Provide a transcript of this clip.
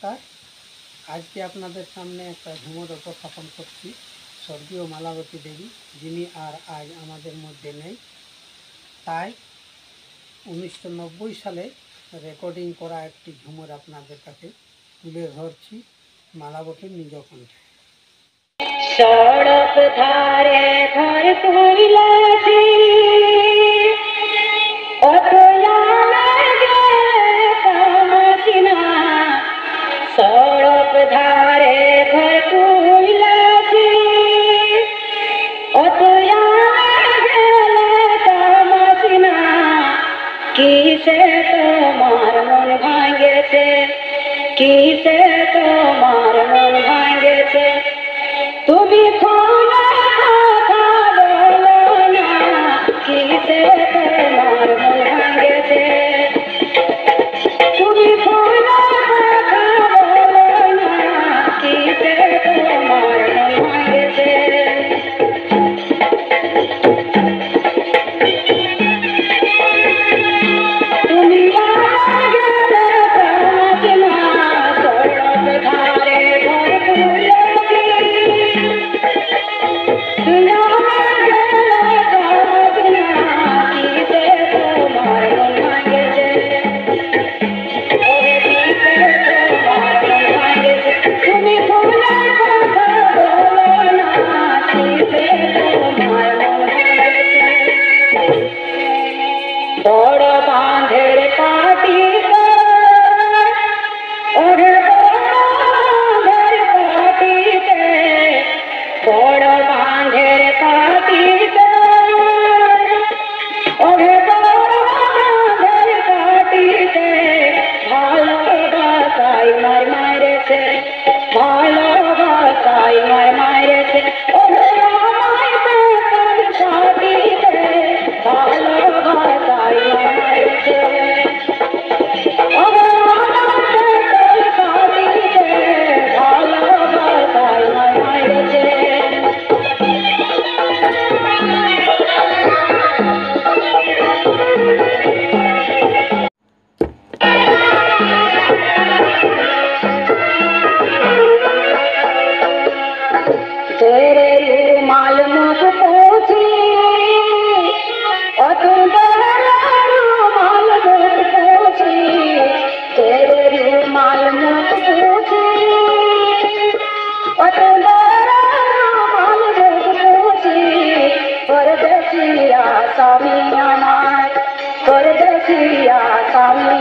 নমস্কার। আজকে আপনাদের সামনে একটা ঝুমুর উপস্থাপন করছি স্বর্গীয় মালাবতী দেবী, যিনি আর আজ আমাদের মধ্যে নেই। তাই 1990 সালে রেকর্ডিং করা একটি ঝুমুর আপনাদের কাছে তুলে ধরছি মালাবতীর নিজ কণ্ঠে। সড়ক ধারে ঘর কইলাছি সড়ক ধারে ঘর কইলাছি কিসে তোমার মন ভাঙেছে, কিসে তোমার মন ভাঙেছে, তুমি ফোনে কথা বলো না, কিসে তোমার মন ভাঙেছে, তুমি ফোনে কথা বলো না, কিসে তোমার মন ভাঙেছে। তুমি গেলে প্রাণা সড়ক ধারে ঘর তুলেছি, বড় বাঁধের কাটি বড় বাঁধের কাটিতে কাটিতে ভালোবাসাই মার মারেছে, ভালোবাসাই মার মারেছে, কাটিতে ভালোবাসাই মার মারেছে, ভালোবাসাই মার মারেছে। तेरे रुमाल मुख पोछी रुमाल मुख पोछी, तेरे रुमाल मुख पोछी रुमाल मुख पोछी, परदेसिया सामी আমার, परदेसिया सामी